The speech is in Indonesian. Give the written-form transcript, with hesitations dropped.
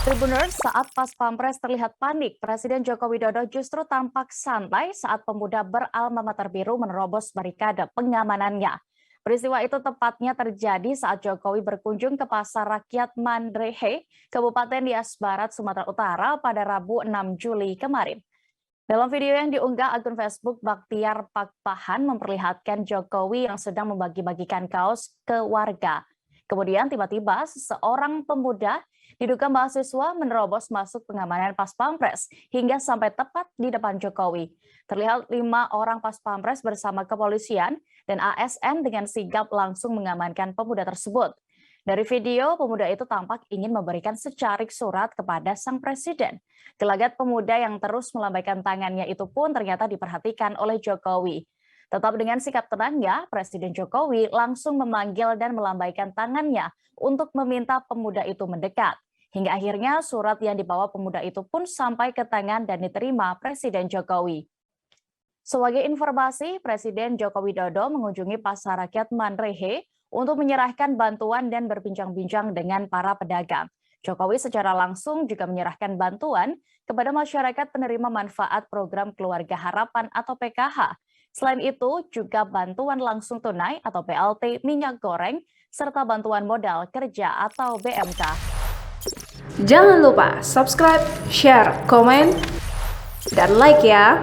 Tribuners, saat pas pampres terlihat panik, Presiden Joko Widodo justru tampak santai saat pemuda beralma mater biru menerobos barikade pengamanannya. Peristiwa itu tepatnya terjadi saat Jokowi berkunjung ke Pasar Rakyat Mandrehe, Kabupaten Nias Barat, Sumatera Utara pada Rabu 6 Juli kemarin. Dalam video yang diunggah akun Facebook, Baktiar Pakpahan memperlihatkan Jokowi yang sedang membagi-bagikan kaos ke warga. Kemudian tiba-tiba seorang pemuda diduga mahasiswa menerobos masuk pengamanan pas pampres hingga sampai tepat di depan Jokowi. Terlihat 5 orang pas pampres bersama kepolisian dan ASN dengan sigap langsung mengamankan pemuda tersebut. Dari video, pemuda itu tampak ingin memberikan secarik surat kepada sang presiden. Gelagat pemuda yang terus melambaikan tangannya itu pun ternyata diperhatikan oleh Jokowi. Tetap dengan sikap tenangnya, Presiden Jokowi langsung memanggil dan melambaikan tangannya untuk meminta pemuda itu mendekat. Hingga akhirnya surat yang dibawa pemuda itu pun sampai ke tangan dan diterima Presiden Jokowi. Sebagai informasi, Presiden Joko Widodo mengunjungi Pasar Rakyat Mandrehe untuk menyerahkan bantuan dan berbincang-bincang dengan para pedagang. Jokowi secara langsung juga menyerahkan bantuan kepada masyarakat penerima manfaat program Keluarga Harapan atau PKH. Selain itu, juga bantuan langsung tunai atau BLT minyak goreng, serta bantuan modal kerja atau BMK. Jangan lupa subscribe, share, komen, dan like ya!